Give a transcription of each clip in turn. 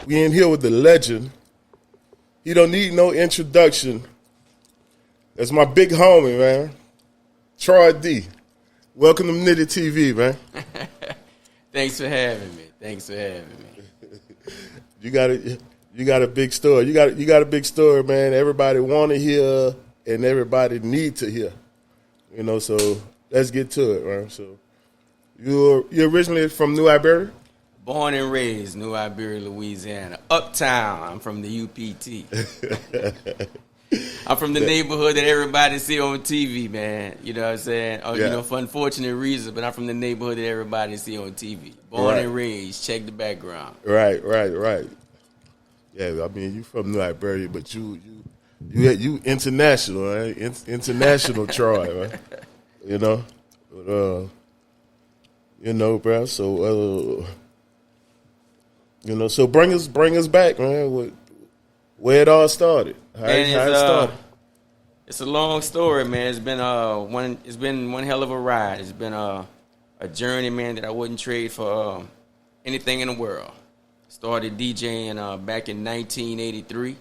We in here with the legend. He don't need no introduction. That's my big homie, man. Troy D. Welcome to Nitty TV, man. Thanks for having me. You got a big story. You got a big story, man. Everybody want to hear, and everybody need to hear. You know, so let's get to it, man. So you're originally from New Iberia? Born and raised New Iberia, Louisiana. Uptown. I'm from the UPT. I'm from the neighborhood that everybody see on TV, man. You know what I'm saying? You know, for unfortunate reasons, but I'm from the neighborhood that everybody see on TV. Born and raised. Check the background. Right. Yeah, I mean, you from New Iberia, but you international, right? International Troy, right? You know, bro. So, so bring us back, man. Where it all started. How it started. It's a long story, man. It's been one hell of a ride. It's been a journey, man, that I wouldn't trade for anything in the world. Started DJing back in 1983.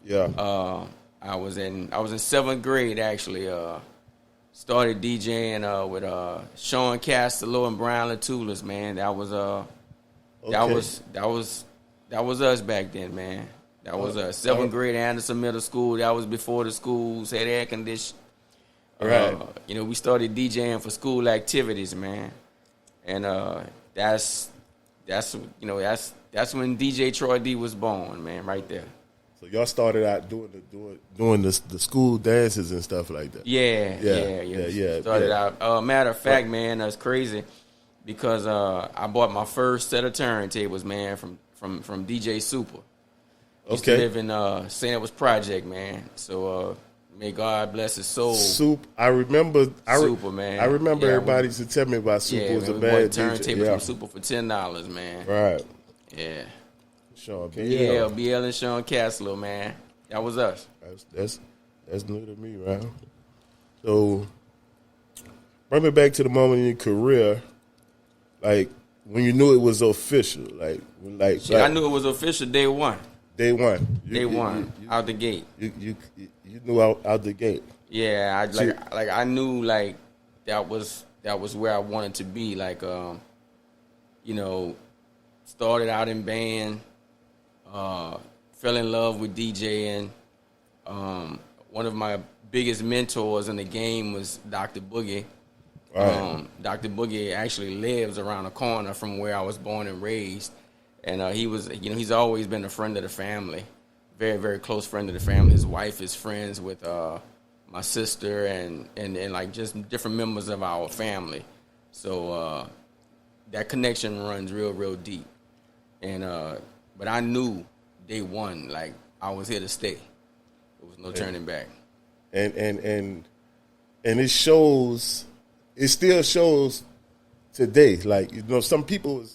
Yeah. I was in 7th grade actually. Started DJing with Sean Castello and Brian Latulas, man. That was us back then, man. That was 7th grade Anderson Middle School. That was before the schools had air conditioning. Right. We started DJing for school activities, man. And that's when DJ Troy D was born, man, right there. So y'all started out doing the school dances and stuff like that. Yeah. Started out. Matter of fact, man, that's crazy because I bought my first set of turntables, man, from DJ Super. Used to live in St. Edwards Project, man. So may God bless his soul. I remember Super, man. I remember everybody used to tell me about Super. It was a bad turntable from Super for $10, man. Right. Yeah. Sean BL and Sean Castello, man. That was us. That's new to me, right? So bring me back to the moment in your career, like when you knew it was official, I knew it was official day one. Day one. Out the gate. You knew out the gate. Yeah, I knew like that was where I wanted to be. Like started out in band, fell in love with DJing. One of my biggest mentors in the game was Dr. Boogie. Right. Dr. Boogie actually lives around the corner from where I was born and raised. And he was, he's always been a friend of the family, very, very close friend of the family. His wife is friends with my sister and like just different members of our family. So that connection runs real, real deep. And but I knew day one, like I was here to stay. There was no turning back. And it shows. It still shows today. Like some people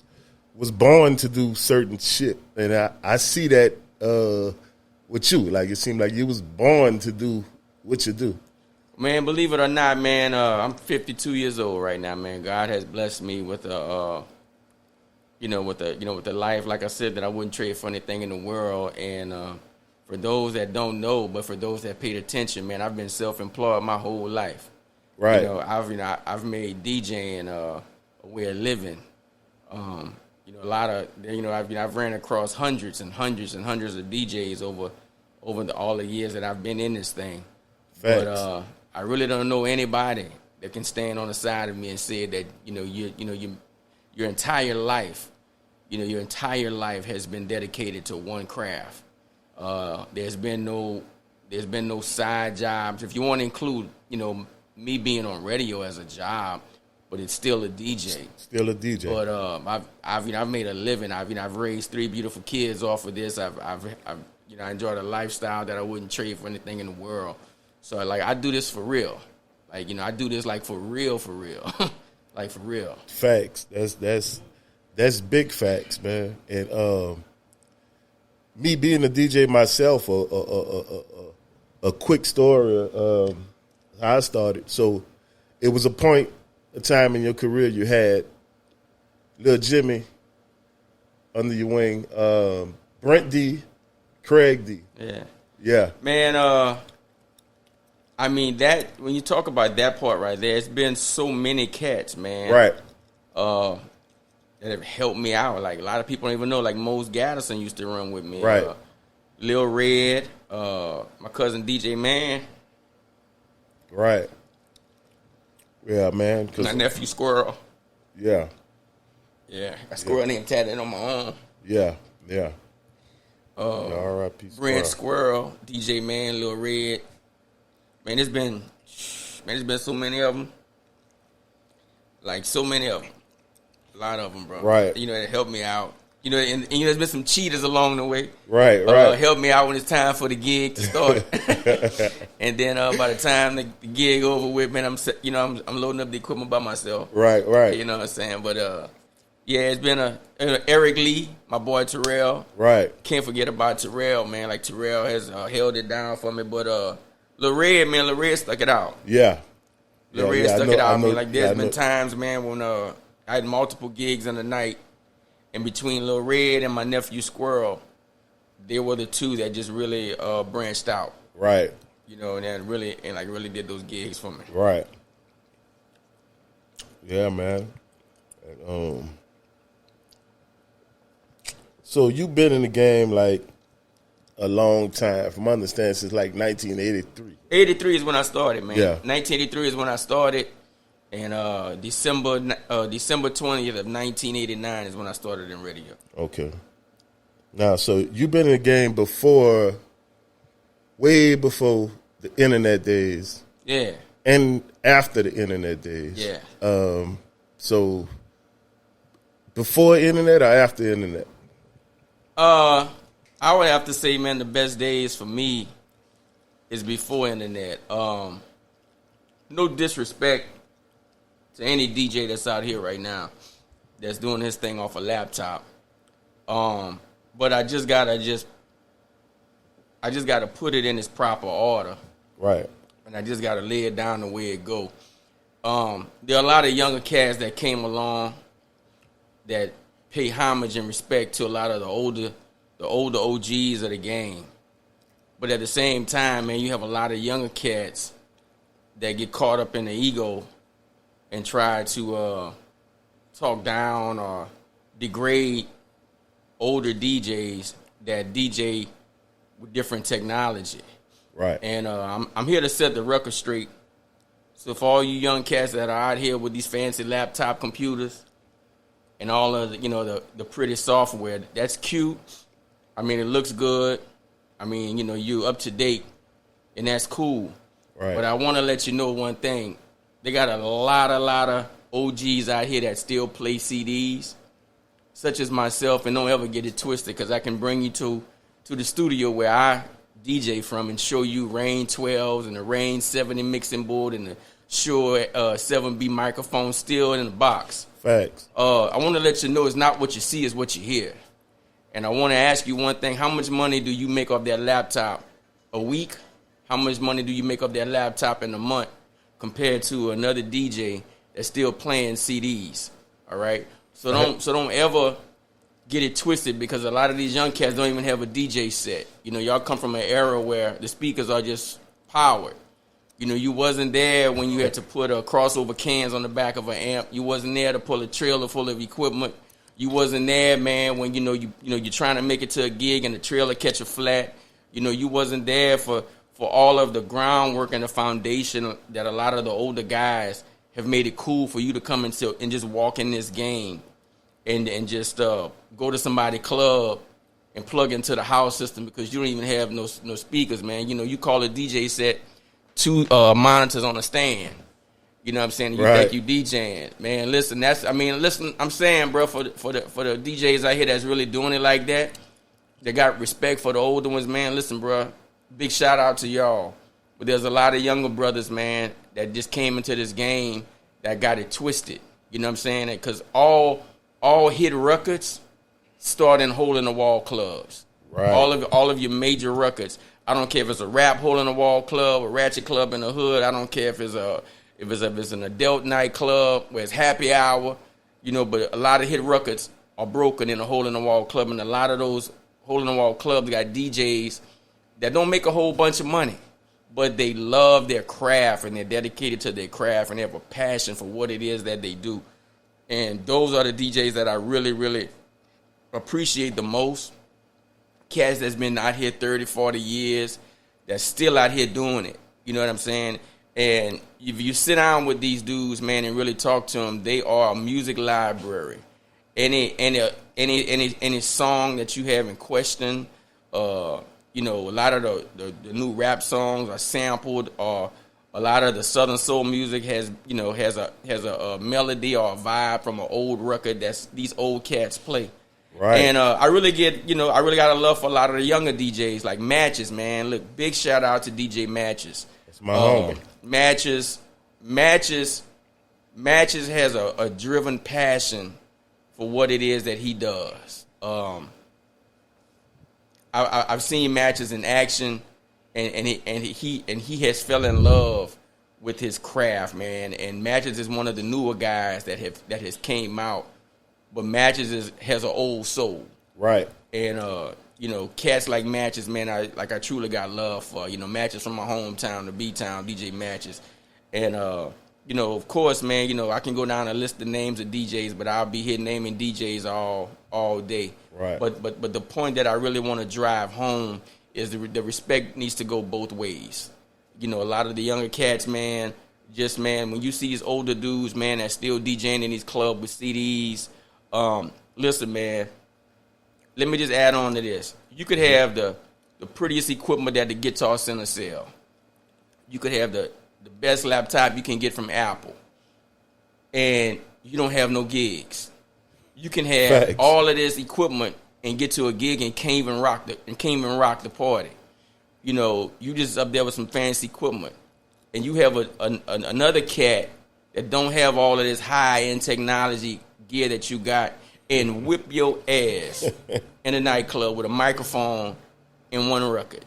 was born to do certain shit, and I see that with you. Like it seemed like you was born to do what you do. Man, believe it or not, man, I'm 52 years old right now, man. God has blessed me with a life, like I said, that I wouldn't trade for anything in the world. And for those that don't know, but for those that paid attention, man, I've been self-employed my whole life. Right. I've made DJing a way of living. I've ran across hundreds and hundreds and hundreds of DJs over all the years that I've been in this thing. Facts. But I really don't know anybody that can stand on the side of me and say that your entire life, your entire life has been dedicated to one craft. There's been no side jobs. If you want to include, me being on radio as a job, but it's still a DJ. Still a DJ. But I've made a living. I've raised 3 beautiful kids off of this. I enjoyed a lifestyle that I wouldn't trade for anything in the world. So like I do this for real. Like I do this like for real, like for real. Facts. That's big facts, man. And me being a DJ myself, a quick story. How I started. So it was a time in your career you had Lil Jimmy under your wing. Brent D, Craig D. Yeah. Yeah. Man, I mean, that when you talk about that part right there, it's been so many cats, man. Right. That have helped me out. Like, a lot of people don't even know. Like, Mose Gaddison used to run with me. Right. Lil Red, my cousin DJ Man. Right. Yeah, man. My nephew Squirrel. Yeah. Yeah. I Squirrel name tatted on my arm. Yeah. Yeah. R.I.P. Brent Squirrel, DJ Man, Lil Red. Man, there's been so many of them. Like, so many of them. A lot of them, bro. Right. You know, it helped me out. You know, and you know, there's been some cheaters along the way. Right, right. Helped me out when it's time for the gig to start. And then by the time the gig over with, man, I'm loading up the equipment by myself. Right, right. You know what I'm saying? But yeah, it's been Eric Lee, my boy Terrell. Right. Can't forget about Terrell, man. Like, Terrell has held it down for me. But Lil Red stuck it out. Yeah. Lil Red stuck it out. I mean, like, there's been know. times, man, when I had multiple gigs in the night. And between Lil Red and my nephew Squirrel, they were the two that just really branched out. Right. You know, and really did those gigs for me. Right. Yeah, man. So you've been in the game like a long time, from my understanding, since like 1983. 83 is when I started, man. Yeah. 1983 is when I started. And December 20th of 1989 is when I started in radio. Okay. Now, so you've been in the game before, way before the internet days. Yeah. And after the internet days. Yeah. So before internet or after internet? I would have to say, man, the best days for me is before internet. No disrespect to any DJ that's out here right now that's doing his thing off a laptop. But I just gotta put it in its proper order. Right. And I just gotta lay it down the way it go. There are a lot of younger cats that came along that pay homage and respect to a lot of the older OGs of the game. But at the same time, man, you have a lot of younger cats that get caught up in the ego and try to talk down or degrade older DJs that DJ with different technology. Right. And I'm here to set the record straight. So for all you young cats that are out here with these fancy laptop computers and all of the pretty software, that's cute. I mean, it looks good. I mean, you up to date, and that's cool. Right. But I want to let you know one thing. They got a lot of OGs out here that still play CDs, such as myself, and don't ever get it twisted, because I can bring you to the studio where I DJ from and show you Rain 12s and the Rain 70 mixing board and the Shure 7B microphone still in the box. Facts. I want to let you know it's not what you see, it's what you hear. And I want to ask you one thing. How much money do you make off that laptop a week? How much money do you make off that laptop in a month compared to another DJ that's still playing CDs? All right? So don't ever get it twisted, because a lot of these young cats don't even have a DJ set. Y'all come from an era where the speakers are just powered. You wasn't there when you had to put crossover cans on the back of an amp. You wasn't there to pull a trailer full of equipment. You wasn't there, man, when you're trying to make it to a gig and the trailer catch a flat. You wasn't there for all of the groundwork and the foundation that a lot of the older guys have made it cool for you to come into and just walk in this game and just go to somebody's club and plug into the house system, because you don't even have no speakers, man. You call a DJ set 2 monitors on a stand. You know what I'm saying? You Right. think you DJing. Man, listen, I'm saying, bro, for the DJs out here that's really doing it like that, they got respect for the older ones, man. Listen, bro, big shout out to y'all. But there's a lot of younger brothers, man, that just came into this game that got it twisted. You know what I'm saying? Because all hit records start in hole-in-the-wall clubs. Right. All of your major records. I don't care if it's a rap hole-in-the-wall club, a ratchet club in the hood. I don't care if it's an adult nightclub where it's happy hour. But a lot of hit records are broken in a hole-in-the-wall club, and a lot of those hole-in-the-wall clubs got DJs that don't make a whole bunch of money, but they love their craft and they're dedicated to their craft and they have a passion for what it is that they do. And those are the DJs that I really, really appreciate the most. Cats that's been out here 30, 40 years, that's still out here doing it. You know what I'm saying? And if you sit down with these dudes, man, and really talk to them, they are a music library. Any song that you have in question, you know, a lot of the new rap songs are sampled, or a lot of the Southern soul music has a melody or a vibe from an old record that's these old cats play. Right. And I really got a love for a lot of the younger DJs like Matches, man. Look, big shout out to DJ Matches. That's my homie. Matches has a driven passion for what it is that he does. I've seen Matches in action, and he has fell in love with his craft, man. And Matches is one of the newer guys that has came out. But Matches has an old soul, right? And you know, cats like Matches, man, I truly got love for. You know, Matches from my hometown, the B-town, DJ Matches, and you know, of course, man, you know, I can go down a list of names of DJs, but I'll be here naming DJs all day. Right. But the point that I really want to drive home is the respect needs to go both ways. You know, a lot of the younger cats, man, when you see these older dudes, man, that's still DJing in these clubs with CDs. Listen, man, let me just add on to this. You could have the prettiest equipment that the Guitar Center sell. You could have the best laptop you can get from Apple, and you don't have no gigs. You can have all of this equipment and get to a gig and can't even rock the party. You know, you just up there with some fancy equipment, and you have another cat that don't have all of this high-end technology gear that you got, and whip your ass in a nightclub with a microphone and one record.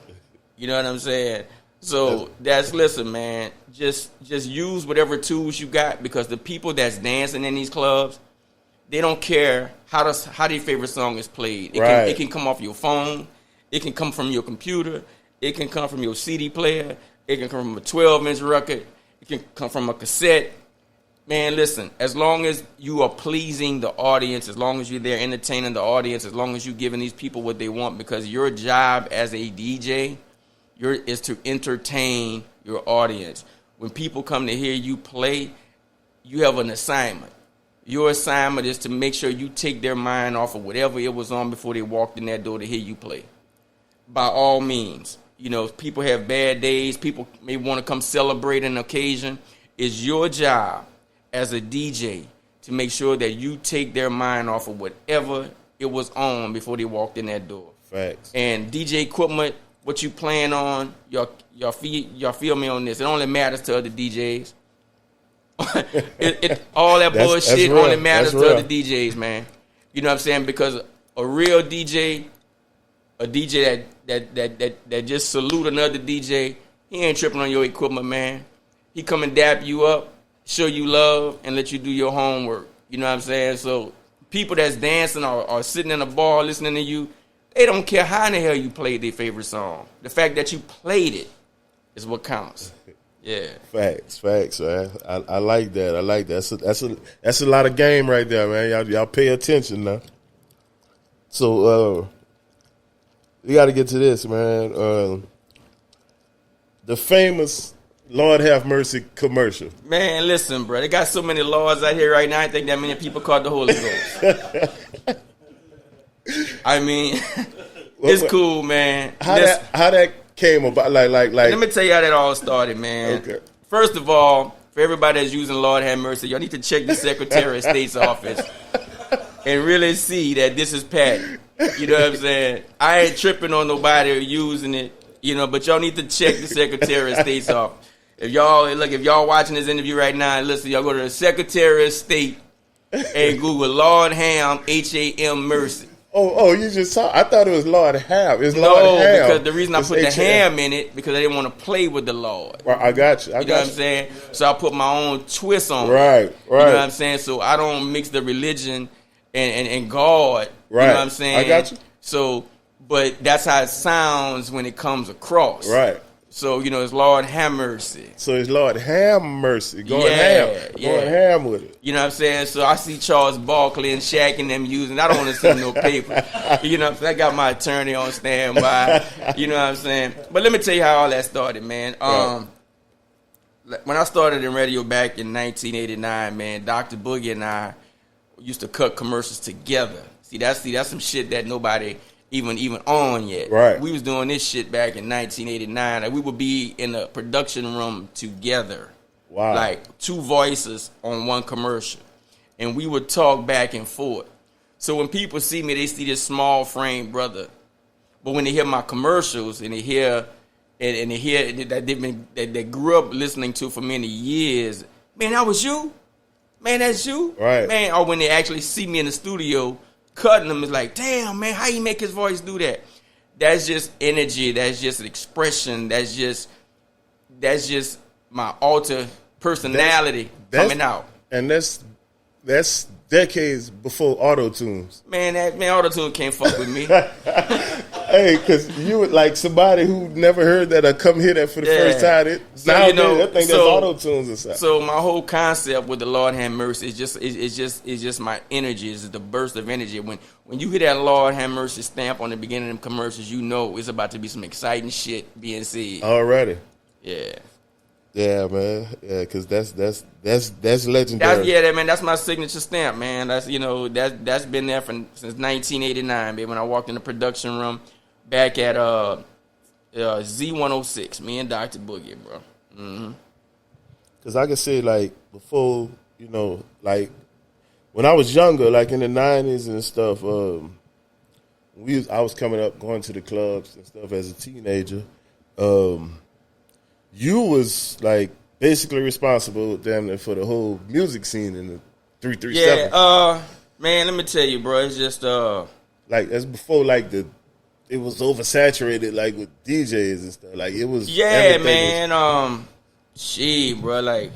You know what I'm saying? So listen, man, just use whatever tools you got, because the people that's dancing in these clubs, they don't care how their favorite song is played. It can come off your phone, it can come from your computer, it can come from your CD player, it can come from a 12-inch record, it can come from a cassette. Man, listen, as long as you are pleasing the audience, as long as you're there entertaining the audience, as long as you're giving these people what they want, because your job as a DJ is to entertain your audience. When people come to hear you play, you have an assignment. Your assignment is to make sure you take their mind off of whatever it was on before they walked in that door to hear you play. By all means, you know, people have bad days. People may want to come celebrate an occasion. It's your job as a DJ to make sure that you take their mind off of whatever it was on before they walked in that door. Facts. And DJ equipment, what you playing on, y'all feel me on this. It only matters to other DJs. All that bullshit only matters to other DJs, man. You know what I'm saying? Because a real DJ, a DJ that just salute another DJ, he ain't tripping on your equipment, man. He come and dap you up, show you love, and let you do your homework. You know what I'm saying? So people that's dancing or sitting in a bar listening to you, they don't care how in the hell you played their favorite song. The fact that you played it is what counts. Yeah. Facts, man. I like that. That's a lot of game right there, man. Y'all pay attention now. So we got to get to this, man. The famous Lord Have Mercy commercial. Man, listen, bro. They got so many laws out here right now. I think that many people caught the Holy Ghost. I mean, it's cool, man. How that came about? Like. Let me tell you how that all started, man. Okay. First of all, for everybody that's using Lord Have Mercy, y'all need to check the Secretary of State's office and really see that this is patent. You know what I'm saying? I ain't tripping on nobody using it, you know, but y'all need to check the Secretary of State's office. If y'all watching this interview right now, listen, y'all go to the Secretary of State and Google Lord Ham, H-A-M Mercy. Oh, you just saw. I thought it was Lord Ham. It's Lord Ham. No, because the reason I put the ham in it, because I didn't want to play with the Lord. Right, I got you. You know what I'm saying? So I put my own twist on it. Right. You know what I'm saying? So I don't mix the religion and God. Right. You know what I'm saying? I got you. So but that's how it sounds when it comes across. Right. So, it's Lord have mercy. So it's Lord have mercy. Going ham with it. You know what I'm saying? So I see Charles Barkley and Shaq and them using, I don't want to see no paper. You know what I'm saying? I got my attorney on standby. You know what I'm saying? But let me tell you how all that started, man. When I started in radio back in 1989, man, Dr. Boogie and I used to cut commercials together. See, that's some shit that nobody even on yet. Right. We was doing this shit back in 1989. Like, we would be in a production room together. Wow. Like 2 voices on one commercial. And we would talk back and forth. So when people see me, they see this small frame brother. But when they hear my commercials and they hear that they grew up listening to for many years, man, that was you? Man, that's you? Right. Man, or when they actually see me in the studio cutting them, it's like, damn, man, how you make his voice do that? That's just energy. That's just an expression. That's just my alter personality coming out. And that's decades before auto-tunes. Man, auto-tune can't fuck with me. Hey, because you would like somebody who never heard that or come hear that for the first time. I think that's auto-tunes or something. So my whole concept with the Lord have mercy is just my energy. It's the burst of energy. When you hear that Lord have mercy stamp on the beginning of them commercials, you know it's about to be some exciting shit being said. Already. Yeah. Yeah, man. Yeah, because that's legendary. That's my signature stamp, man. That's been there since 1989, baby. When I walked in the production room back at Z106, me and Dr. Boogie, bro. Mm-hmm. Because I can say, like, before, like, when I was younger, like in the 90s and stuff, I was coming up, going to the clubs and stuff as a teenager. You was like basically responsible, damn near, for the whole music scene in the 337. Yeah, man, let me tell you, bro. It's just like that's before like it was oversaturated like with DJs and stuff. Like it was man. Bro, like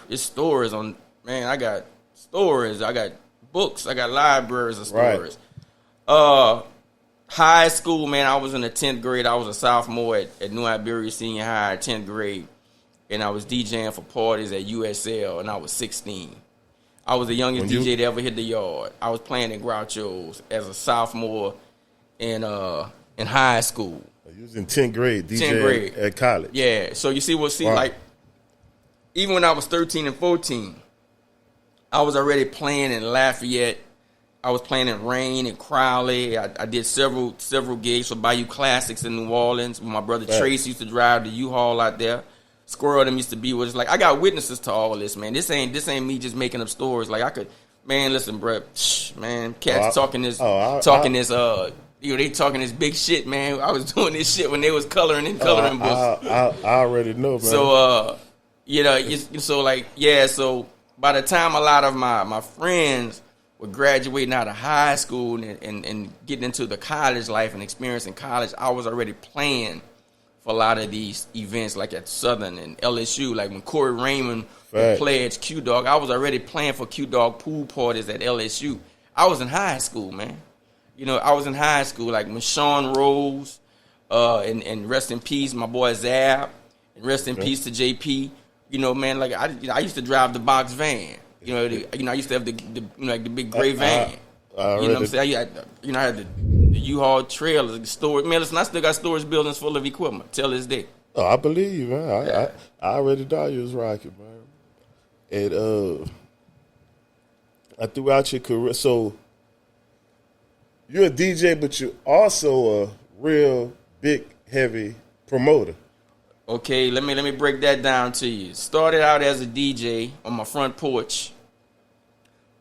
it's stories on. Man, I got stories. I got books. I got libraries of stories. Right. High school, man, I was in the 10th grade. I was a sophomore at New Iberia Senior High, 10th grade. And I was DJing for parties at USL, and I was 16. I was the youngest DJ to ever hit the yard. I was playing in Groucho's as a sophomore in high school. You was in 10th grade, DJ at college. Yeah, so you see like, even when I was 13 and 14, I was already playing in Lafayette. I was playing in Rain and Crowley. I did several gigs for Bayou Classics in New Orleans. My brother Trace used to drive the U-Haul out there. Squirrel them used to be with us. Like, I got witnesses to all of this, man. This ain't me just making up stories. Like, I could, man, listen, bro, man, cats talking this, they talking this big shit, man. I was doing this shit when they was coloring books. I already know, man. So, so by the time a lot of my friends were graduating out of high school and getting into the college life and experiencing college, I was already playing for a lot of these events, like at Southern and LSU. Like when Corey Raymond would play at Q-Dog, I was already playing for Q-Dog pool parties at LSU. I was in high school, man. I was in high school, like when Sean Rose, and rest in peace, my boy Zab, and rest in peace to JP. Man, like I used to drive the box van. I used to have the big gray van. What I'm saying? I had the U-Haul trailers, the storage. Man, listen, I still got storage buildings full of equipment till this day. Oh, I believe you, man. I already thought you was rocking, man. And throughout your career, so you're a DJ, but you're also a real big, heavy promoter. Okay, let me break that down to you. Started out as a DJ on my front porch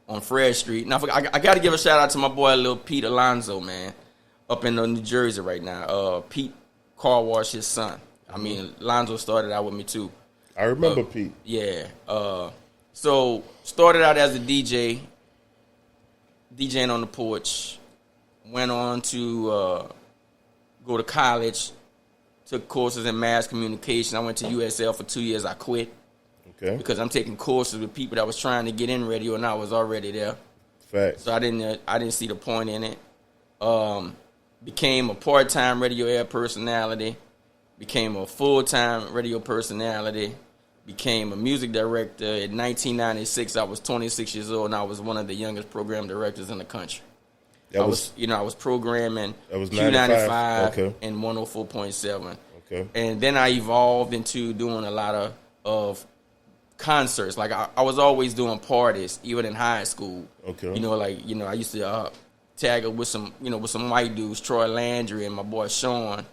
on Fred Street. Now, I got to give a shout out to my boy, Lil Pete Alonzo, man, up in New Jersey right now. Pete car wash his son. I mean, Alonzo started out with me too. I remember Pete. Yeah. So started out as a DJ, DJing on the porch. Went on to go to college. Took courses in mass communication. I went to USL for 2 years. I quit. Okay. Because I'm taking courses with people that was trying to get in radio, and I was already there. Facts. So I didn't see the point in it. became a part-time radio air personality, became a full-time radio personality, became a music director. In 1996, I was 26 years old, and I was one of the youngest program directors in the country. I was programming Q95 and 104.7. Okay. And then I evolved into doing a lot of concerts. Like I was always doing parties, even in high school. Okay. I used to tag up with some white dudes, Troy Landry and my boy Sean.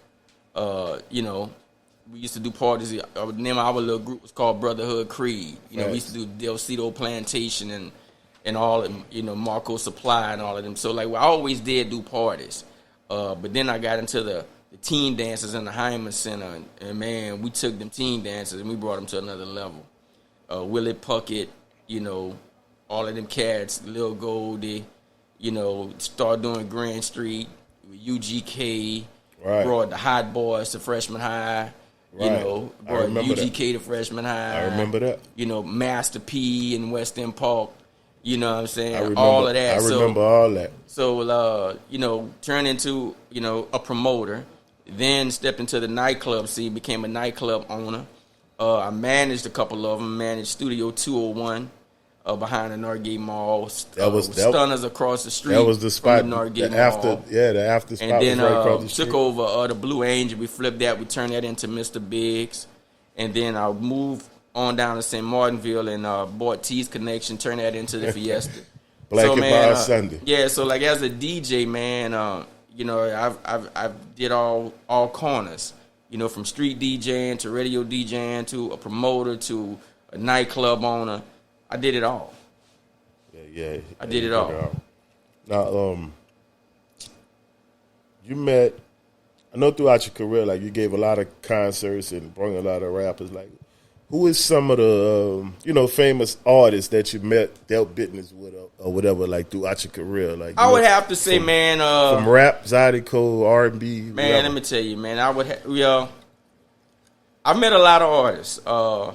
We used to do parties. The name of our little group was called Brotherhood Creed. We used to do Del Cito Plantation and all of them, Marco Supply and all of them. So I always did do parties. But then I got into the teen dances in the Hyman Center, and man, we took them teen dances and we brought them to another level. Willie Puckett, all of them cats, Lil Goldie, started doing Grand Street, UGK, brought the Hot Boys to Freshman High, brought UGK to Freshman High. I remember that. Master P in West End Park, you know what I'm saying? All of that. I remember all that. So, turned into, a promoter, then stepped into the nightclub scene, became a nightclub owner. I managed a couple of them, managed Studio 201 behind the Norgate Mall. That was Stunners across the street. That was the spot. From the Norgate the after, Mall. Yeah, the after spot and then, was right across the street. Took over the Blue Angel. We flipped that. We turned that into Mr. Biggs. And then I moved on down to St. Martinville and bought T's Connection, turned that into the Fiesta. Black and Bar Sunday. Yeah, so as a DJ, man, I've did all corners. From street DJing to radio DJing to a promoter to a nightclub owner. I did it all. Yeah. I did it all. Now, you met, I know throughout your career, you gave a lot of concerts and brought a lot of rappers. Who is some of the, famous artists that you met, dealt business with or whatever, throughout your career? I would have to say, from rap, Zydeco, R&B. Man, whatever. let me tell you, man, I met a lot of artists. A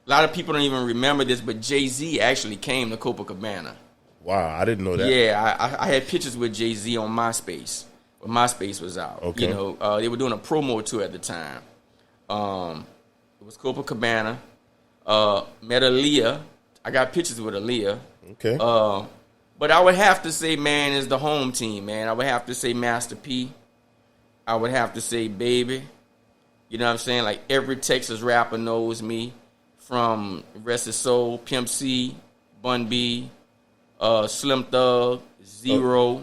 lot of people don't even remember this, but Jay-Z actually came to Copacabana. Wow, I didn't know that. Yeah, I had pictures with Jay-Z on MySpace when MySpace was out. Okay. They were doing a promo tour at the time. It was Copacabana. Met Aaliyah. I got pictures with Aaliyah. Okay. But I would have to say, man, is the home team, man. I would have to say Master P. I would have to say Baby. You know what I'm saying? Every Texas rapper knows me. From Rest of Soul, Pimp C, Bun B, Slim Thug, Zero,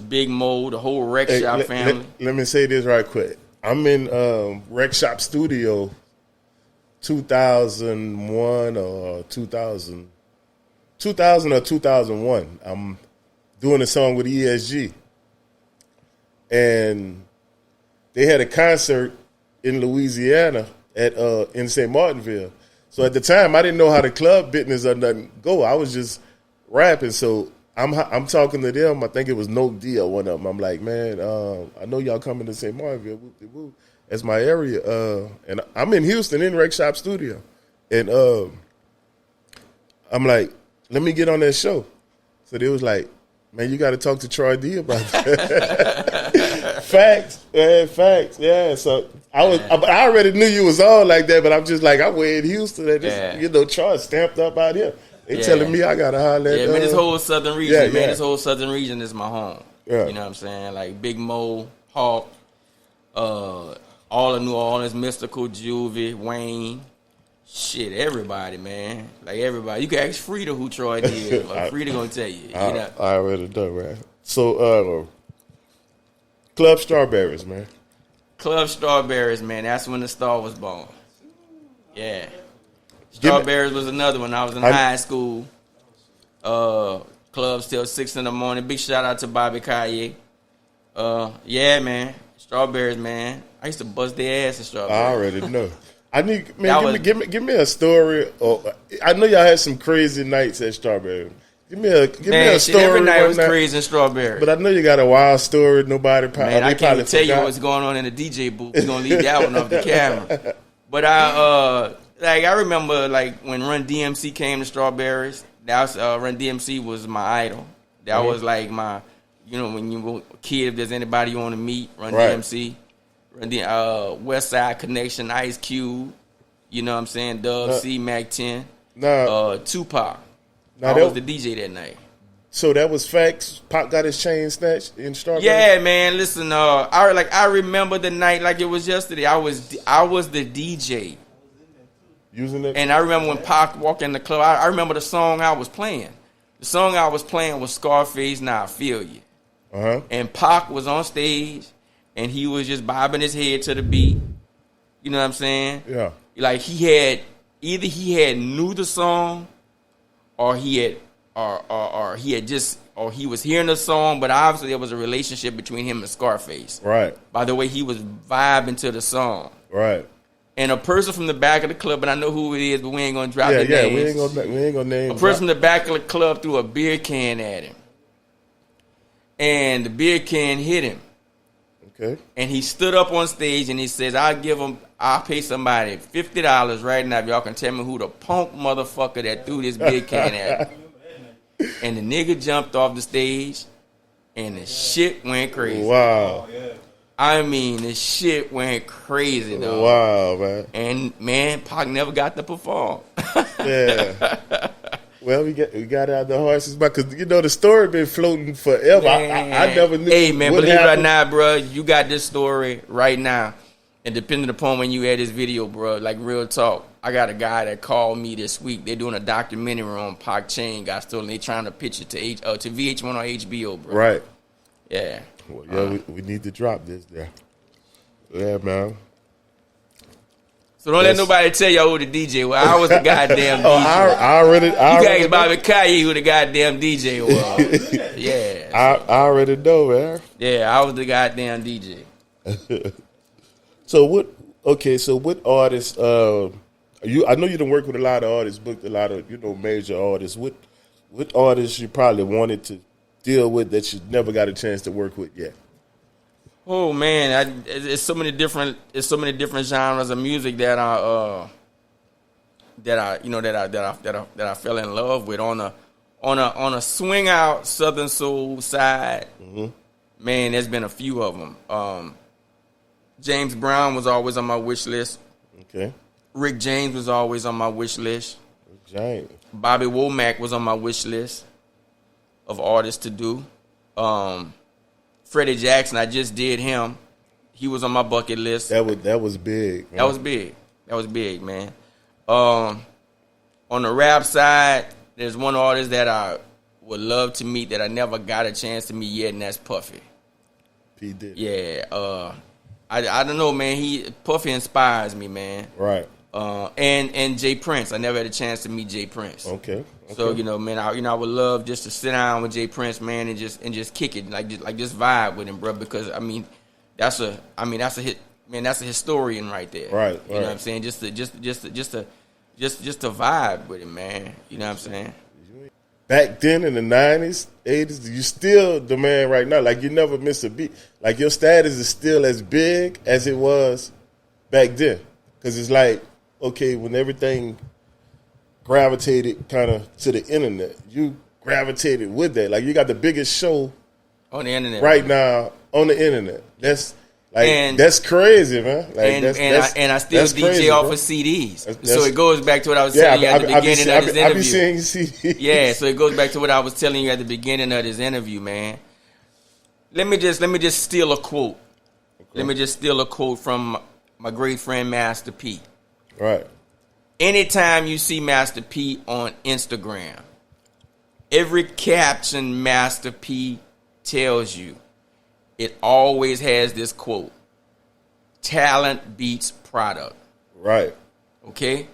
Big Mo, the whole Rec Shop family. Let me say this right quick. I'm in Rec Shop Studio 2001 or 2000 or 2001. I'm doing a song with ESG. And they had a concert in Louisiana in St. Martinville. So at the time, I didn't know how the club business or nothing go. I was just rapping. So I'm talking to them. I think it was No D or one of them. I'm like, man, I know y'all coming to St. Martinville. That's my area. And I'm in Houston in Rec Shop Studio. And I'm like, let me get on that show. So they was like, man, you got to talk to Troy D about that. Facts, man, facts. Yeah, so I already knew you was on like that, but I'm just I'm way in Houston. And this, Troy stamped up out here. They telling me I got to holler at man, this whole southern region, this whole southern region is my home. Yeah. You know what I'm saying? Big Mo, Hawk, all of New Orleans, Mystical, Juvie, Wayne. Shit, everybody, man. Everybody. You can ask Frida who Troy did. Frida gonna tell you. I already know, man. So, Club Strawberries, man. Club Strawberries, man. That's when the star was born. Yeah. Strawberries was another one. I was in high school. Clubs till 6 in the morning. Big shout out to Bobby Kaye. Yeah, man. Strawberries, man. I used to bust their ass at Strawberries. I already know. I need, man, give me a story. I know y'all had some crazy nights at Strawberry. Give me a story. Every night was crazy in Strawberry. But I know you got a wild story. Nobody probably. Man, I can't tell you what's going on in the DJ booth. We're gonna leave that one off the camera. But I remember when Run DMC came to Strawberries. That was Run DMC was my idol. That was my, You know, when you a kid, if there's anybody you want to meet, Run Right. DMC, Run the West Side Connection, Ice Cube. You know what I'm saying? Dub C, Mac 10, Tupac. I was the DJ that night. So that was facts. Pac got his chain snatched in Strawberry. Yeah, man. Listen, I remember the night like it was yesterday. I was the DJ. Using it. And I remember when Pac walked in the club. I remember the song I was playing. The song I was playing was Scarface, Now I Feel You. And Pac was on stage, and he was just bobbing his head to the beat. You know what I'm saying? Yeah. Like he knew the song, or he was hearing the song, but obviously there was a relationship between him and Scarface. Right. By the way, he was vibing to the song. Right. And a person from the back of the club, and I know who it is, but we ain't gonna drop the names. We ain't gonna name. A person from the back of the club threw a beer can at him, and the beer can hit him. Okay. And he stood up on stage and he says, I'll pay somebody $50 right now if y'all can tell me who the punk motherfucker that threw this beer can at me. And the nigga jumped off the stage and the shit went crazy. Wow. I mean, the shit went crazy, though. Wow, man. And, man, Pac never got to perform. Yeah. Well, we got out the horses, because the story been floating forever. I never knew. Hey, man, what believe happened. it or not, bro, you got this story right now. And depending upon when you had this video, bro, like real talk, I got a guy that called me this week. They're doing a documentary on Pac chain got stolen. They trying to pitch it to VH1 or HBO, bro. Right. Yeah. Well, yeah, we need to drop this there. Yeah, man. So don't let nobody tell y'all who the DJ was. I was the goddamn DJ. I already you guys Bobby Kaye who the goddamn DJ was. Yeah. I already know, man. Yeah, I was the goddamn DJ. So what artists? I know you done work with a lot of artists, booked a lot of major artists. What artists you probably wanted to deal with that you never got a chance to work with yet? Oh man, it's so many different genres of music that I fell in love with on a swing out Southern soul side. Mm-hmm. Man, there's been a few of them. James Brown was always on my wish list. Okay. Rick James was always on my wish list. Rick James. Bobby Womack was on my wish list of artists to do. Freddie Jackson, I just did him. He was on my bucket list. That was big. Man. That was big, man. On the rap side, there's one artist that I would love to meet that I never got a chance to meet yet, and that's Puffy. P. Diddy. Yeah. I don't know, man. Puffy inspires me, man. Right. And Jay Prince. I never had a chance to meet Jay Prince. Okay. So man, I would love just to sit down with Jay Prince, man, and just kick it, like just vibe with him, bro. Because that's a hit, man. That's a historian right there. Right. You know what I'm saying? Just to vibe with him, man. You know what I'm saying? Back then in the 90s, 80s, you still the man right now. Like, you never miss a beat. Like, your status is still as big as it was back then. Because it's like, okay, when everything gravitated kind of to the internet, you gravitated with that. Like, you got the biggest show on the internet right now on the internet. That's like, that's crazy, man. Like, I still DJ crazy, off of CDs. So it goes back to what I was telling you at the beginning of this interview. I be seeing CDs. Yeah, so it goes back to what I was telling you at the beginning of this interview, man. Let me just steal a quote. Okay. Let me just steal a quote from my great friend Master P. Right. Anytime you see Master P on Instagram, every caption Master P tells you, it always has this quote: talent beats product. Right. Okay?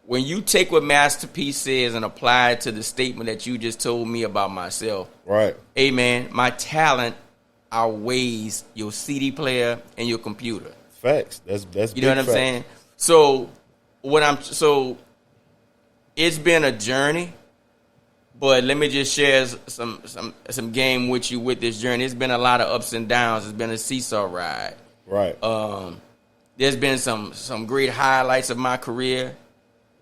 When you take what Master P says and apply it to the statement that you just told me about myself. Right. Hey, man, my talent outweighs your CD player and your computer. Facts. That's you know what I'm saying? So it's been a journey. But let me just share some game with you with this journey. It's been a lot of ups and downs. It's been a seesaw ride. Right. There's been some great highlights of my career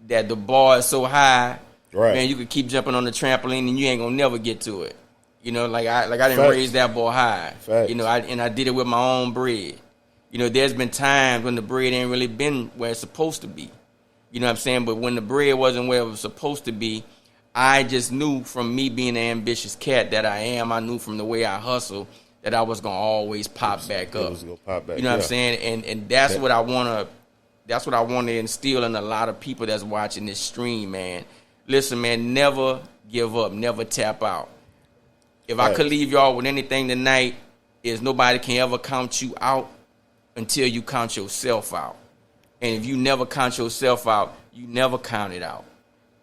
that the bar is so high. Right. Man, you could keep jumping on the trampoline and you ain't gonna never get to it. You know, like I didn't Facts. raise that boy high. Facts. You know, I did it with my own bread. You know, there's been times when the bread ain't really been where it's supposed to be. You know what I'm saying? But when the bread wasn't where it was supposed to be, I just knew from me being the ambitious cat that I am, I knew from the way I hustle that I was gonna always pop back up. Was gonna pop back, you know what I'm saying? And that's what I wanna instill in a lot of people that's watching this stream, man. Listen, man, never give up, never tap out. If I could leave y'all with anything tonight, is nobody can ever count you out until you count yourself out. And if you never count yourself out, you never count it out.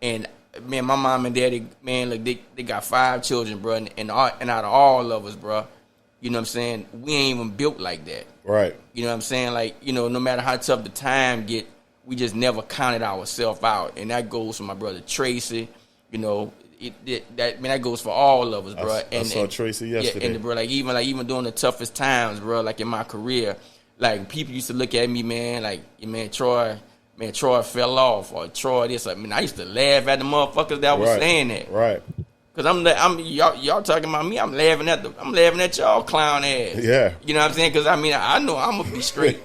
And man, my mom and daddy, man, look, they got 5 children, bro, and out of all of us, bro, you know what I'm saying, we ain't even built like that. Right. You know what I'm saying? Like, you know, no matter how tough the time get, we just never counted ourselves out. And that goes for my brother Tracy, you know, that goes for all of us, bro. I saw Tracy yesterday. Yeah, and bro, like even during the toughest times, bro, like in my career, like people used to look at me, man, like, man, Troy fell off, or Troy this. I mean, I used to laugh at the motherfuckers that was saying that. Right. Cause y'all talking about me. I'm laughing at y'all clown ass. Yeah. You know what I'm saying? Cause I mean, I know I'm gonna be straight.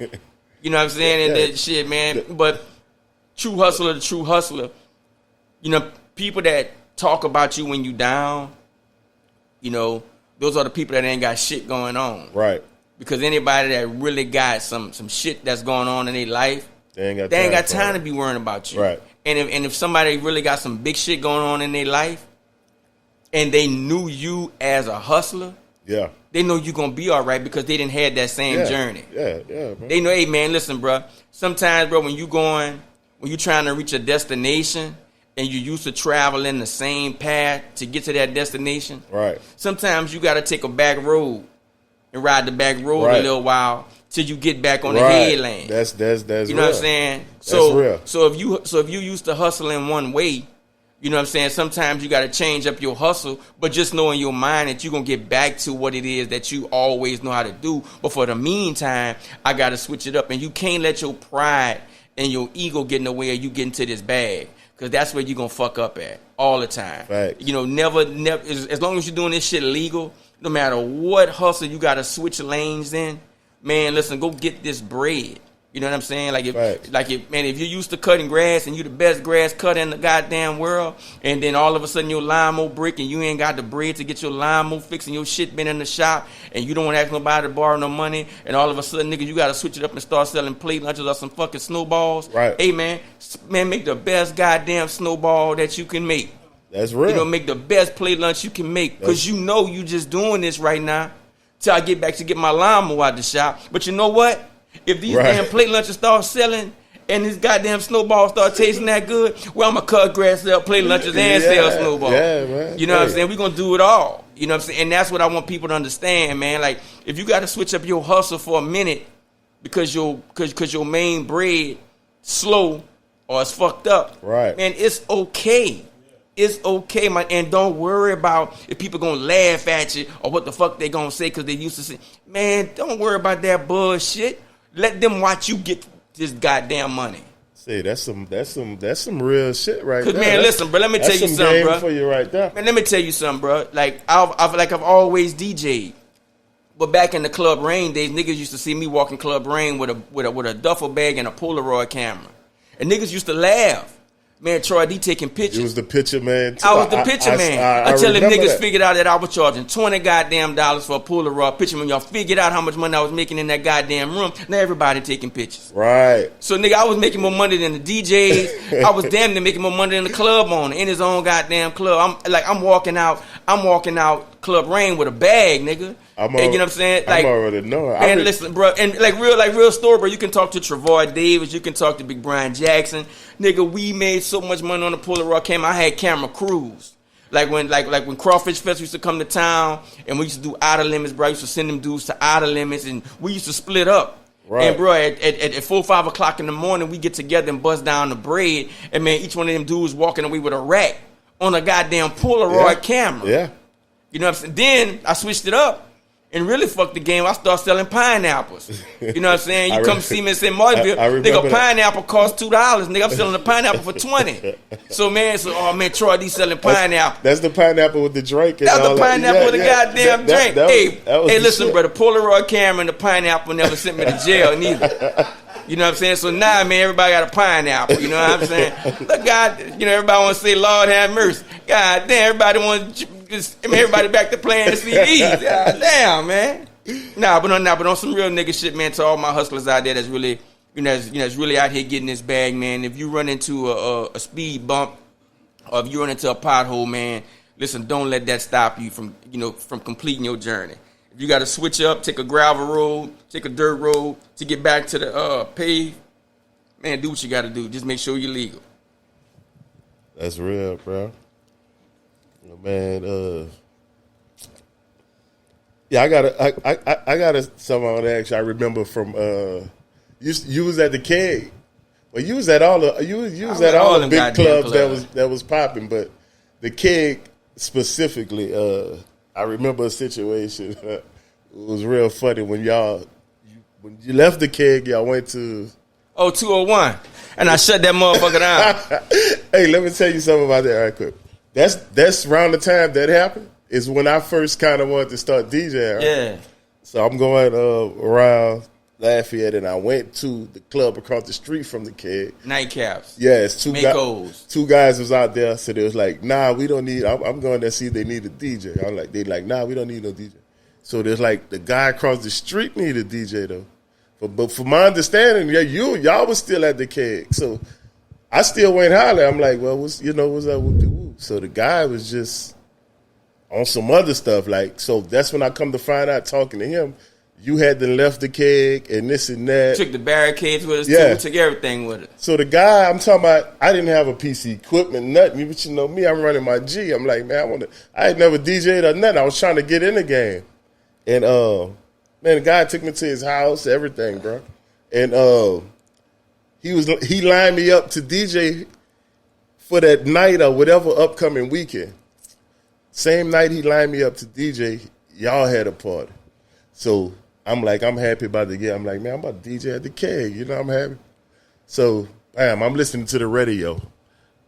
You know what I'm saying? And that shit, man. But the true hustler, you know, people that talk about you when you down, you know, those are the people that ain't got shit going on. Right. Because anybody that really got some shit that's going on in their life, they ain't got time to be worrying about you. Right. And if somebody really got some big shit going on in their life, and they knew you as a hustler, yeah, they know you gonna be all right because they didn't have that same journey. Yeah, bro. They know, hey man, listen, bro. Sometimes, bro, when you trying to reach a destination and you used to travel in the same path to get to that destination, right? Sometimes you got to take a back road and ride the back road a little while till you get back on the headland. That's you know real. what I'm saying? That's real. So if you used to hustle in one way, you know what I'm saying, sometimes you got to change up your hustle, but just know in your mind that you're going to get back to what it is that you always know how to do. But for the meantime, I got to switch it up. And you can't let your pride and your ego get in the way of you getting to this bag, because that's where you're going to fuck up at all the time. Right. You know, never, as long as you're doing this shit legal, no matter what hustle you got to switch lanes in, man, listen, go get this bread. You know what I'm saying? Like if you're used to cutting grass and you the best grass cutter in the goddamn world, and then all of a sudden your lawnmower brick and you ain't got the bread to get your lawnmower fixed and your shit been in the shop and you don't want to ask nobody to borrow no money, and all of a sudden, nigga, you got to switch it up and start selling plate lunches or some fucking snowballs. Right. Hey, man, make the best goddamn snowball that you can make. That's real. You know, make the best plate lunch you can make, because you know you just doing this right now till I get back to get my lawnmower out the shop. But you know what? If these damn plate lunches start selling and these goddamn snowballs start tasting that good, well, I'm going to cut grass, sell plate lunches, and sell snowballs. Yeah, man. You know what I'm saying? We're going to do it all. You know what I'm saying? And that's what I want people to understand, man. Like, if you got to switch up your hustle for a minute because your main bread slow or it's fucked up, right, man, it's okay. It's okay, man. And don't worry about if people going to laugh at you or what the fuck they going to say because they used to say. Man, don't worry about that bullshit. Let them watch you get this goddamn money. See, that's some real shit right there. Cause man, listen, bro. Let me tell you something, bro. For you right there. Man, let me tell you something, bro. Like I've always DJ'd, but back in the Club Rain days, niggas used to see me walking Club Rain with a duffel bag and a Polaroid camera, and niggas used to laugh. Man, Troy D taking pictures. You was the picture man too. I was the picture man. Until them niggas figured out that I was charging $20 goddamn for a Polaroid picture. When y'all figured out how much money I was making in that goddamn room, now everybody taking pictures. Right. So nigga, I was making more money than the DJs. I was damn near making more money than the club owner in his own goddamn club. I'm walking out Club Rain with a bag, nigga. You know what I'm saying? Like, I'm already knowing. And listen, bro, and like real story, bro. You can talk to Travoy Davis, you can talk to Big Brian Jackson, nigga. We made so much money on the Polaroid camera. I had camera crews. Like when Crawfish Fest used to come to town, and we used to do Outer Limits, bro. I used to send them dudes to Outer Limits, and we used to split up. Right. And bro, at 4 or 5 o'clock in the morning, we get together and bust down the bread, and man, each one of them dudes walking away with a rack on a goddamn Polaroid camera. Yeah. You know what I'm saying? Then I switched it up. And really fuck the game, I start selling pineapples. You know what I'm saying? You come see me in St. Martinville, nigga, pineapple costs $2. Nigga, I'm selling a pineapple for $20. So man, oh man, Troy D selling pineapple. That's the pineapple with the drink. And that's all the pineapple with the goddamn drink. Hey, listen, shit. brother, Polaroid camera and the pineapple never sent me to jail neither. You know what I'm saying? So now, man, everybody got a pineapple. You know what I'm saying? Look, God, you know, everybody want to say, Lord have mercy. God damn, everybody wants everybody back to playing the CDs. God damn, man. But on some real nigga shit, man, to all my hustlers out there that's really, that's really out here getting this bag, man. If you run into a speed bump or if you run into a pothole, man, listen, don't let that stop you from completing your journey. If you got to switch up, take a gravel road, take a dirt road to get back to the pave, man, do what you got to do. Just make sure you're legal. That's real, bro. Man, yeah, I got someone actually I remember from you was at the keg. Well, you was at all the all the big clubs that was popping, but the keg specifically, I remember a situation. It was real funny when you left the keg, y'all went to 201, and I shut that motherfucker down. Hey, let me tell you something about that right quick. That's around the time that happened. Is when I first kind of wanted to start DJing. Right? Yeah. So I'm going around Lafayette, and I went to the club across the street from the keg. Nightcaps. Yeah, it's two guys was out there. So they was like, nah, we don't need. I'm going there see if they need a DJ. I'm like, they like, nah, we don't need no DJ. So there's like the guy across the street needed a DJ though. But from my understanding, yeah, y'all was still at the keg. So I still went holler. I'm like, well, what's up with the woo? So the guy was just on some other stuff. Like, so that's when I come to find out, talking to him, you had to left the keg and this and that. Took the barricades with us too. We took everything with it. So the guy I'm talking about, I didn't have a PC equipment, nothing. But you know me, I'm running my G. I'm like, man, I had never DJ'd or nothing. I was trying to get in the game. And man, the guy took me to his house, everything, bro. And he lined me up to DJ for that night or whatever upcoming weekend. Same night he lined me up to DJ, y'all had a party. So I'm like, I'm happy about the game. I'm like, man, I'm about to DJ at the keg. You know, I'm happy. So, bam, I'm listening to the radio.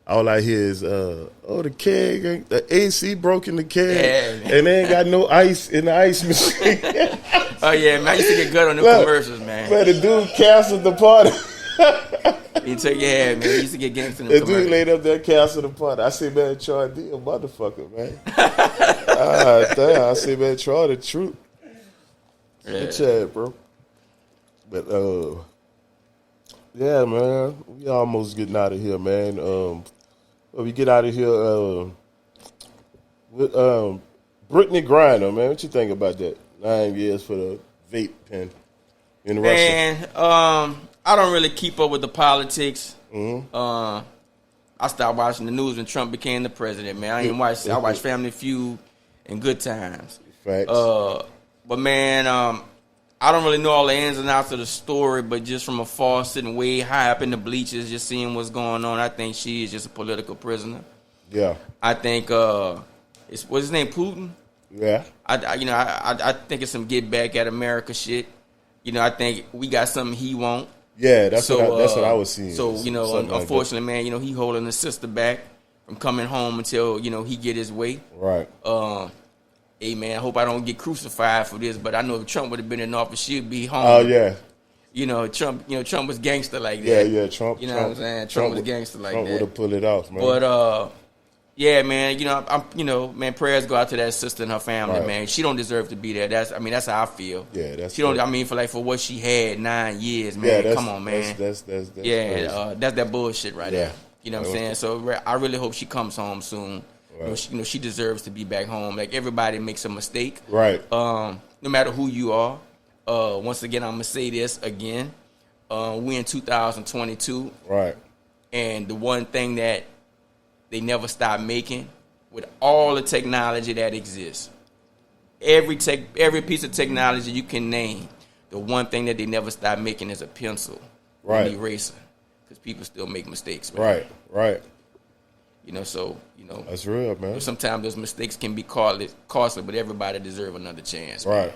All I hear is, the keg, the AC broke in the keg, and they ain't got no ice in the ice machine. Oh, yeah, man, I used to get good on them commercials, man. Man, the dude canceled the party. You took your head, man. You used to get gangster in the commercials. The dude laid up there, canceled the party. I said, man, Troy D, a motherfucker, man. Damn, I said, man, Troy, the truth. Yeah. Chad, bro. But, yeah, man, we almost getting out of here, man. We get out of here with Brittany Griner, man. What you think about that? 9 years for the vape pen in Russia. Man, I don't really keep up with the politics. Mm-hmm. I stopped watching the news when Trump became the president, man. I watch Family Feud and Good Times. Facts. But man, I don't really know all the ins and outs of the story, but just from afar, sitting way high up in the bleachers, just seeing what's going on, I think she is just a political prisoner. Yeah. I think what's his name, Putin? Yeah. I think it's some get back at America shit. You know, I think we got something he won't. Yeah, that's what I was seeing. So, unfortunately, man, he holding his sister back from coming home until, he get his way. Right. Hey, man, I hope I don't get crucified for this, but I know if Trump would have been in office, she'd be home. Oh, yeah. Trump was gangster like that. Yeah, Trump. You know what I'm saying? Trump was gangster like Trump that. would have pulled it off, man. But, yeah, man, man, prayers go out to that sister and her family, right. Man. She don't deserve to be there. That's how I feel. Yeah, that's. She don't. I mean, for what she had 9 years, man. Yeah, come on, man. That's that's that bullshit right there. You know what I'm saying? So I really hope she comes home soon. Right. She deserves to be back home. Like, everybody makes a mistake. Right. No matter who you are. Once again, I'm gonna say this again. We in 2022. Right. And the one thing that they never stop making, with all the technology that exists, every piece of technology you can name, the one thing that they never stop making is a pencil, right, an eraser, because people still make mistakes, man. Right. So that's real, man. Sometimes those mistakes can be costly, but everybody deserve another chance, man. Right.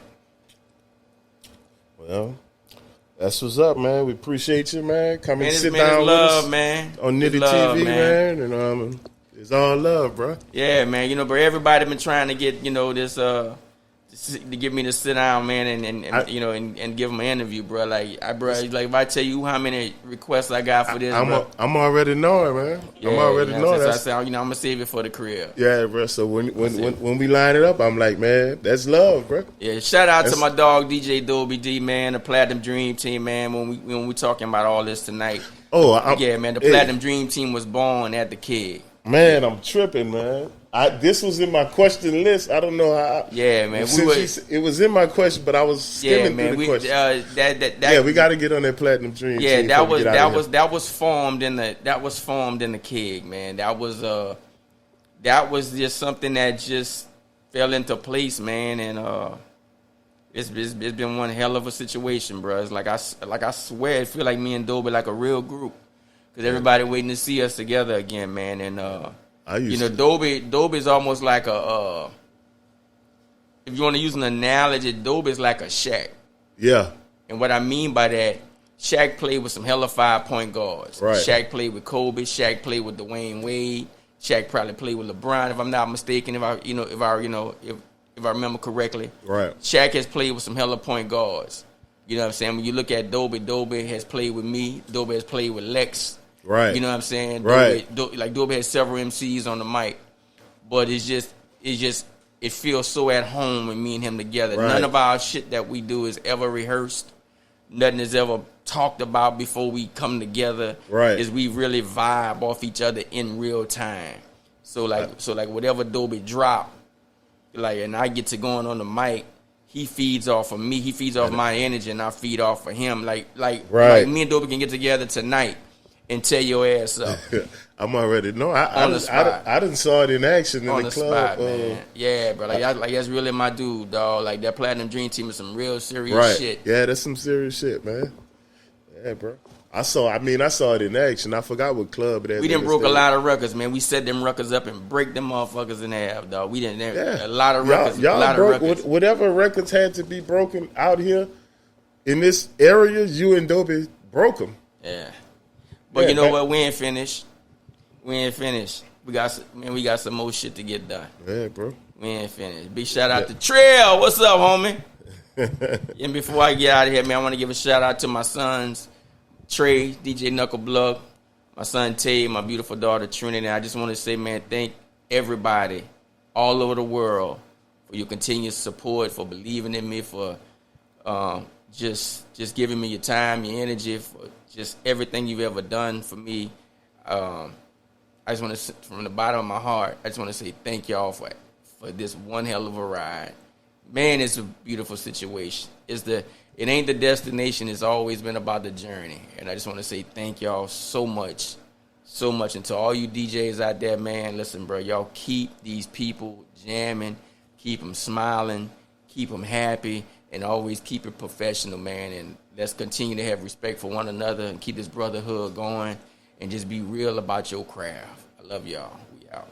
Well, that's what's up, man. We appreciate you, man. Come and sit Man, down it's with love, us man. on It's Nitty love, TV, man. And it's all love, bro. Yeah, man. You know, bro, everybody been trying to get, you know, this to get me to sit down, man, and you know, and give them an interview, bro. Like, if I tell you how many requests I got for this, bro. I'm already knowing, man. Yeah, I'm already knowing. So I said, you know, I'm gonna save it for the crib. Yeah, bro. So when we line it up, I'm like, man, that's love, bro. Yeah, shout out to my dog DJ Dobie D, man, the Platinum Dream Team, man. When we talking about all this tonight. Yeah, man, the Platinum Dream Team was born at the Keg. Man, I'm tripping, man. This was in my question list. I don't know how. Yeah, man. It was in my question, but I was skimming through the question. We got to get on that Platinum Dream. Yeah, team that was formed in the Keg, man. That was just something that just fell into place, man, and it's been one hell of a situation, bro. It's like I swear, it feel like me and Dobie like a real group, because everybody waiting to see us together again, man, and. Dobie's almost like a, if you want to use an analogy, Dobie's like a Shaq. Yeah. And what I mean by that, Shaq played with some hella 5-point guards. Right. Shaq played with Kobe. Shaq played with Dwayne Wade. Shaq probably played with LeBron, if I'm not mistaken, if I remember correctly. Right. Shaq has played with some hella point guards. You know what I'm saying? When you look at Dobie has played with me. Dobie has played with Lex. Right. You know what I'm saying? Right. Dobie has several MCs on the mic, but it feels so at home with me and him together. Right. None of our shit that we do is ever rehearsed. Nothing is ever talked about before we come together. Right. Is we really vibe off each other in real time. So whatever Dobie drop, and I get to going on the mic, he feeds off of me. He feeds off my energy, and I feed off of him. Like me and Dobie can get together tonight and tear your ass up. I'm already know. I didn't saw it in action in the club. Spot, man. Yeah, bro. Like that's really my dude, dog. Like that Platinum Dream Team is some real serious shit. Yeah, that's some serious shit, man. Yeah, bro. I saw it in action. I forgot what club it is. We done broke a lot of records, man. We set them records up and break them motherfuckers in half, dog. We didn't. A lot of records. Y'all broke whatever records had to be broken out here in this area. You and Dobie broke them. Yeah. But you know what? We ain't finished. We got some more shit to get done. Yeah, bro. We ain't finished. Big shout out to Trail. What's up, homie? And before I get out of here, man, I want to give a shout out to my sons, Trey, DJ Knuckle Blug, my son Tay, my beautiful daughter Trinity. I just want to say, man, thank everybody all over the world for your continuous support, for believing in me, for just giving me your time, your energy, for just everything you've ever done for me. I just want to, from the bottom of my heart, I just want to say thank y'all for this one hell of a ride. Man, it's a beautiful situation. It ain't the destination. It's always been about the journey. And I just want to say thank y'all so much. And to all you DJs out there, man, listen, bro, y'all keep these people jamming, keep them smiling, keep them happy, and always keep it professional, man. And let's continue to have respect for one another and keep this brotherhood going and just be real about your craft. I love y'all. We out.